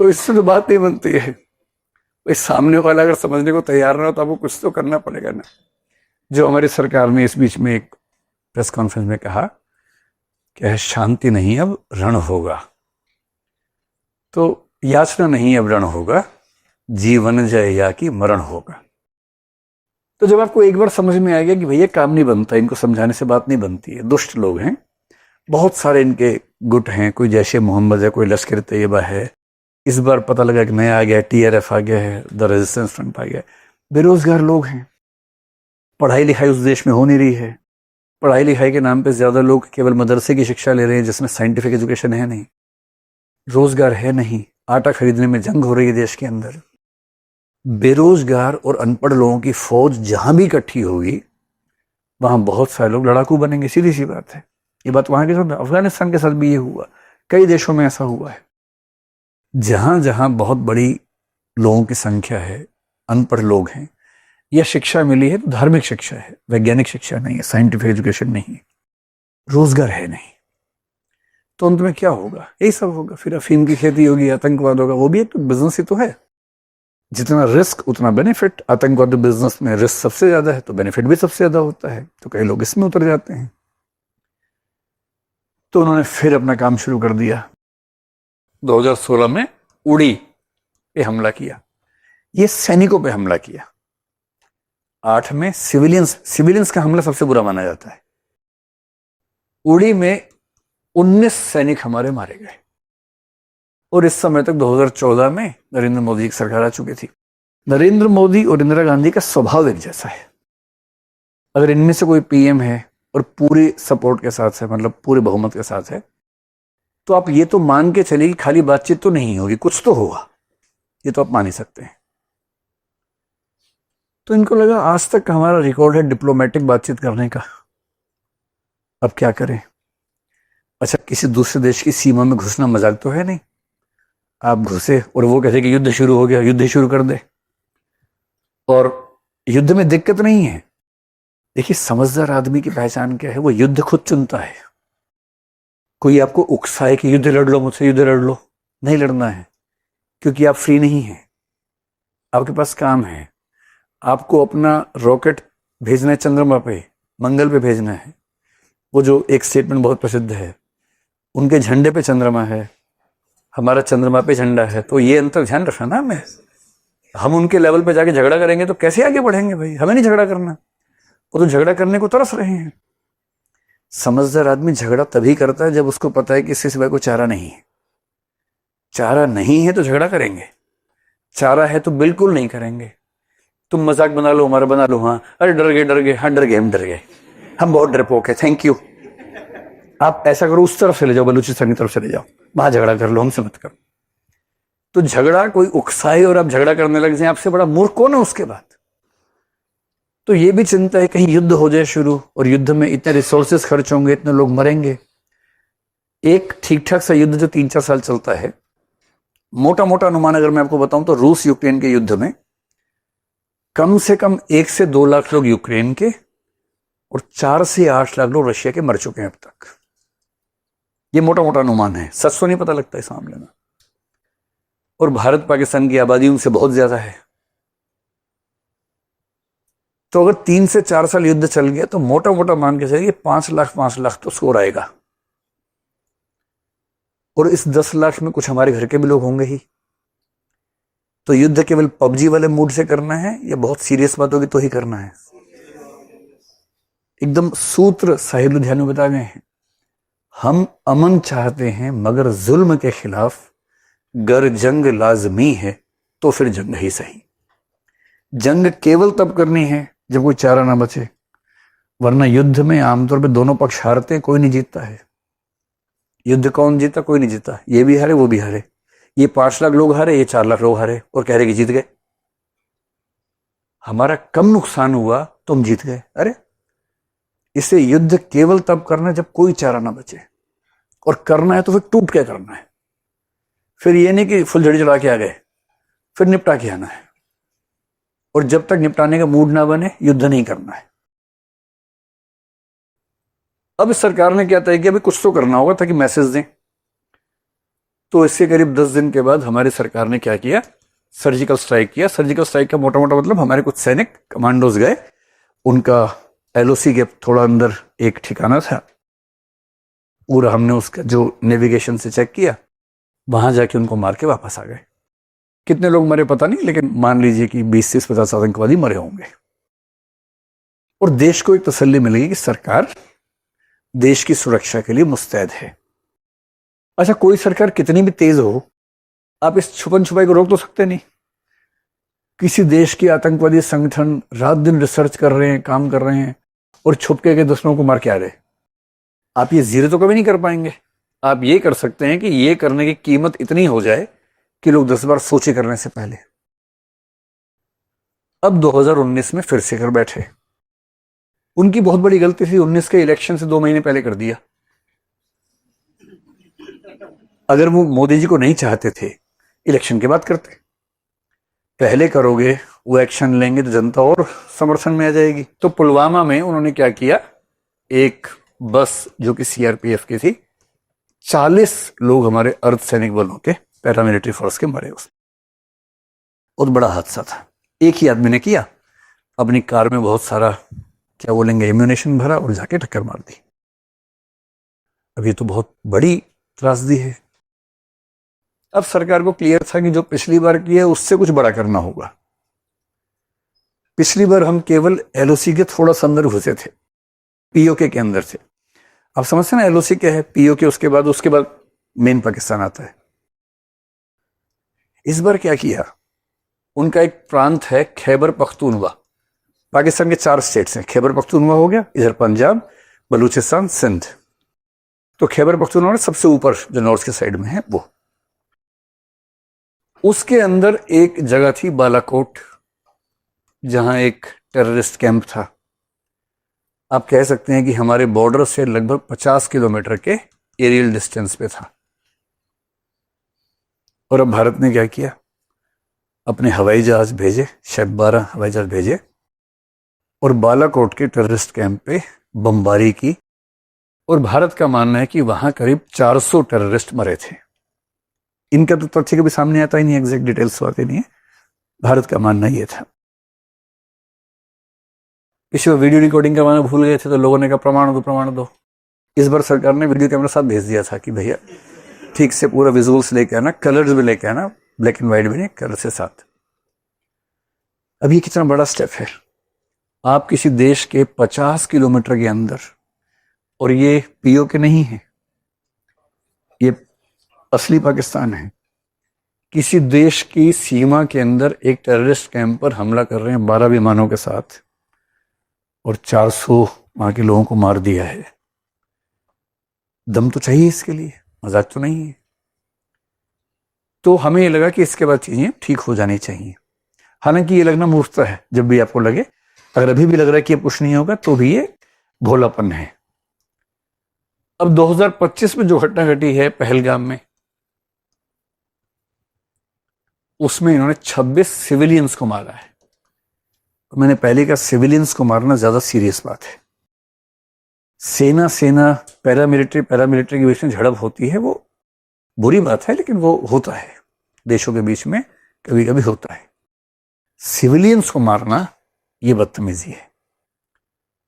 तो इससे तो बात नहीं बनती है भाई। सामने वाला अगर समझने को तैयार ना हो तो आपको कुछ तो करना पड़ेगा ना। जो हमारी सरकार ने इस बीच में एक प्रेस कॉन्फ्रेंस में कहा कि शांति नहीं अब रण होगा, तो याचना नहीं अब रण होगा, जीवन जय या कि मरण होगा। तो जब आपको एक बार समझ में आ गया कि भैया काम नहीं बनता, इनको समझाने से बात नहीं बनती है, दुष्ट लोग हैं, बहुत सारे इनके गुट हैं, कोई जैशे मोहम्मद है, कोई लश्कर तैयबा है, इस बार पता लगा कि नया आ गया, टीआरएफ आ गया है, द रेजिस्टेंस फ्रंट आ गया है। बेरोजगार लोग हैं, पढ़ाई लिखाई उस देश में हो नहीं रही है। पढ़ाई लिखाई के नाम पे ज्यादा लोग केवल मदरसे की शिक्षा ले रहे हैं जिसमें साइंटिफिक एजुकेशन है नहीं, रोजगार है नहीं, आटा खरीदने में जंग हो रही है देश के अंदर। बेरोजगार और अनपढ़ लोगों की फौज जहां भी इकट्ठी होगी वहां बहुत सारे लोग लड़ाकू बनेंगे, सीधी सी बात है। ये बात वहां के साथ, अफगानिस्तान के साथ भी ये हुआ, कई देशों में ऐसा हुआ है। जहां जहां बहुत बड़ी लोगों की संख्या है, अनपढ़ लोग हैं, यह शिक्षा मिली है तो धार्मिक शिक्षा है, वैज्ञानिक शिक्षा नहीं है, साइंटिफिक एजुकेशन नहीं है, रोजगार है नहीं, तो अंत में क्या होगा? यही सब होगा। फिर अफीम की खेती होगी, आतंकवाद होगा, वो भी एक बिजनेस ही तो है। जितना रिस्क उतना बेनिफिट। आतंकवाद बिजनेस में रिस्क सबसे ज्यादा है तो बेनिफिट भी सबसे ज्यादा होता है, तो कई लोग इसमें उतर जाते हैं। तो उन्होंने फिर अपना काम शुरू कर दिया। 2016 में उड़ी पे हमला किया, ये सैनिकों पे हमला किया। 8 में सिविलियंस का हमला सबसे बुरा माना जाता है। उड़ी में 19 सैनिक हमारे मारे गए, और इस समय तक 2014 में नरेंद्र मोदी की सरकार आ चुकी थी। नरेंद्र मोदी और इंदिरा गांधी का स्वभाव एक जैसा है। अगर इनमें से कोई पीएम है और पूरी सपोर्ट के साथ है, मतलब पूरे बहुमत के साथ है, तो आप ये तो मान के चलिए कि खाली बातचीत तो नहीं होगी, कुछ तो होगा, ये तो आप मान ही सकते हैं। तो इनको लगा आज तक हमारा रिकॉर्ड है डिप्लोमेटिक बातचीत करने का, अब क्या करें? अच्छा, किसी दूसरे देश की सीमा में घुसना मजाक तो है नहीं। आप घुसे और वो कहते कि युद्ध शुरू हो गया, युद्ध ही शुरू कर दे। और युद्ध में दिक्कत नहीं है। देखिए, समझदार आदमी की पहचान क्या है? वो युद्ध खुद चुनता है। कोई आपको उकसाए कि युद्ध लड़ लो, मुझसे युद्ध लड़ लो, नहीं लड़ना है, क्योंकि आप फ्री नहीं हैं, आपके पास काम है। आपको अपना रॉकेट भेजना है चंद्रमा पे, मंगल पे भेजना है। वो जो एक स्टेटमेंट बहुत प्रसिद्ध है, उनके झंडे पे चंद्रमा है, हमारा चंद्रमा पे झंडा है। तो ये अंतर ध्यान रखना ना। हमें, हम उनके लेवल पे जाके झगड़ा करेंगे तो कैसे आगे बढ़ेंगे भाई? हमें नहीं झगड़ा करना, वो तो झगड़ा करने को तरस रहे हैं। समझदार आदमी झगड़ा तभी करता है जब उसको पता है कि इससे सिवाय कोई चारा नहीं है। चारा नहीं है तो झगड़ा करेंगे, चारा है तो बिल्कुल नहीं करेंगे। तुम मजाक बना लो, हमारा बना लो, हाँ अरे डर गए, हाँ डर गए, हम डर गए, हम बहुत डरपोक है, थैंक यू। आप ऐसा करो, उस तरफ चले जाओ, बलूचिस्तान की तरफ चले जाओ, वहां झगड़ा कर लो, हमसे मत करो। तो झगड़ा कोई उकसाए और आप झगड़ा करने लग जाए, आपसे बड़ा मूर्ख कौन है उसके बाद? तो ये भी चिंता है कहीं युद्ध हो जाए शुरू, और युद्ध में इतने रिसोर्सेस खर्च होंगे, इतने लोग मरेंगे। एक ठीक ठाक सा युद्ध जो 3-4 साल चलता है, मोटा मोटा अनुमान अगर मैं आपको बताऊं तो रूस यूक्रेन के युद्ध में कम से कम 1 से 2 लाख लोग यूक्रेन के और 4 से 8 लाख लोग रशिया के मर चुके हैं अब तक। ये मोटा मोटा अनुमान है, सच तो नहीं पता लगता इस मामले में। और भारत पाकिस्तान की आबादी उनसे बहुत ज्यादा है। तो अगर 3 से 4 साल युद्ध चल गया तो मोटा मोटा मान के चलिए 5 लाख तो स्कोर आएगा। और इस 10 लाख में कुछ हमारे घर के भी लोग होंगे ही। तो युद्ध केवल पबजी वाले मूड से करना है या बहुत सीरियस बात होगी तो ही करना है? एकदम सूत्र साहिब लुधियानवी में बता गए हैं, हम अमन चाहते हैं मगर जुल्म के खिलाफ, गर जंग लाजमी है तो फिर जंग ही सही। जंग केवल तब करनी है जब कोई चारा ना बचे, वरना युद्ध में आमतौर पे दोनों पक्ष हारते हैं, कोई नहीं जीतता है। युद्ध कौन जीता? कोई नहीं जीता, ये भी हारे वो भी हारे। ये 5 लाख लोग हारे, ये 4 लाख लोग हारे, और कह रहे कि जीत गए। हमारा कम नुकसान हुआ तो हम जीत गए। अरे, इसे युद्ध केवल तब करना है जब कोई चारा ना बचे, और करना है तो फिर टूट के करना है। फिर ये नहीं कि फुलझड़ी चढ़ा के आ गए, फिर निपटा के आना है। और जब तक निपटाने का मूड ना बने, युद्ध नहीं करना है। अब इस सरकार ने क्या तय किया? अभी कुछ तो करना होगा ताकि मैसेज दें। तो इसके करीब 10 दिन के बाद हमारी सरकार ने क्या किया, सर्जिकल स्ट्राइक किया। सर्जिकल स्ट्राइक का मोटा मोटा मतलब हमारे कुछ सैनिक कमांडोज गए, उनका एलओसी के थोड़ा अंदर एक ठिकाना था, पूरा हमने उसका जो नेविगेशन से चेक किया, वहां जाके उनको मार के वापस आ गए। कितने लोग मरे पता नहीं, लेकिन मान लीजिए कि 20 से 50 आतंकवादी मरे होंगे। और देश को एक तसल्ली मिलेगी कि सरकार देश की सुरक्षा के लिए मुस्तैद है। अच्छा, कोई सरकार कितनी भी तेज हो, आप इस छुपन छुपाई को रोक तो सकते नहीं। किसी देश की आतंकवादी संगठन रात दिन रिसर्च कर रहे हैं, काम कर रहे हैं, और छुपके के दुश्मनों को मार के आ रहे। आप ये जीरो तो कभी नहीं कर पाएंगे। आप ये कर सकते हैं कि ये करने की कीमत इतनी हो जाए कि लोग 10 बार सोचे करने से पहले। अब 2019 में फिर से कर बैठे। उनकी बहुत बड़ी गलती थी, 19 के इलेक्शन से 2 महीने पहले कर दिया। अगर वो मोदी जी को नहीं चाहते थे, इलेक्शन के बाद करते। पहले करोगे, वो एक्शन लेंगे तो जनता और समर्थन में आ जाएगी। तो पुलवामा में उन्होंने क्या किया, एक बस जो कि सीआरपीएफ की थी, 40 लोग हमारे अर्धसैनिक बलों के, पैरामिलिट्री फोर्स के मरे। उस बहुत बड़ा हादसा था। एक ही आदमी ने किया, अपनी कार में बहुत सारा क्या बोलेंगे एम्यूनेशन भरा और जाके टक्कर मार दी। अब ये तो बहुत बड़ी त्रासदी है। अब सरकार को क्लियर था कि जो पिछली बार किया है उससे कुछ बड़ा करना होगा। पिछली बार हम केवल एलओसी के थोड़ा सा अंदर घुसे थे, पीओके के अंदर थे। आप समझते हैं ना एलओसी क्या है, पीओके उसके बाद मेन पाकिस्तान आता है। इस बार क्या किया, उनका एक प्रांत है खैबर पख्तूनवा। पाकिस्तान के 4 स्टेट्स हैं, खैबर पख्तूनवा हो गया, इधर पंजाब, बलूचिस्तान, सिंध। तो खैबर पख्तूनवा सबसे ऊपर जो नॉर्थ के साइड में है वो। उसके अंदर एक जगह थी बालाकोट, जहां एक टेररिस्ट कैंप था। आप कह सकते हैं कि हमारे बॉर्डर से लगभग 50 किलोमीटर के एरियल डिस्टेंस पे था। और अब भारत ने क्या किया, अपने हवाई जहाज भेजे, शायद 12 हवाई जहाज भेजे, और बालाकोट के टेररिस्ट कैंप पे बमबारी की। और भारत का मानना है कि वहां करीब 400 टेररिस्ट मरे थे। इनका तो तथ्य कभी सामने आता ही नहीं, एग्जैक्ट डिटेल्स आते नहीं है। भारत का मानना ये था। पिछले वीडियो रिकॉर्डिंग करवाना भूल गए थे तो लोगों ने कहा प्रमाण दो प्रमाण दो। इस बार सरकार ने वीडियो कैमरा साथ भेज दिया था कि भैया ठीक से पूरा विजुअल्स लेके आना, कलर्स भी लेके आना, ब्लैक एंड व्हाइट भी नहीं, कलर से साथ। अब ये कितना बड़ा स्टेप है। आप किसी देश के 50 किलोमीटर के अंदर, और ये पीओके नहीं है, ये असली पाकिस्तान है, किसी देश की सीमा के अंदर एक टेररिस्ट कैंप पर हमला कर रहे हैं 12 विमानों के साथ, और 400 वहां के लोगों को मार दिया है। दम तो चाहिए इसके लिए, मजाक तो नहीं है। तो हमें ये लगा कि इसके बाद चीजें ठीक हो जानी चाहिए। हालांकि ये लगना मूर्खता है, जब भी आपको लगे, अगर अभी भी लग रहा है कि ये कुछ नहीं होगा तो भी ये भोलापन है। अब 2025 में जो घटना घटी है पहलगाम में, उसमें इन्होंने 26 सिविलियंस को मारा है। तो मैंने पहले कहा सिविलियंस को मारना ज्यादा सीरियस बात है। सेना पैरामिलिट्री के बीच में झड़प होती है, वो बुरी बात है, लेकिन वो होता है देशों के बीच में, कभी कभी होता है। सिविलियंस को मारना ये बदतमीजी है।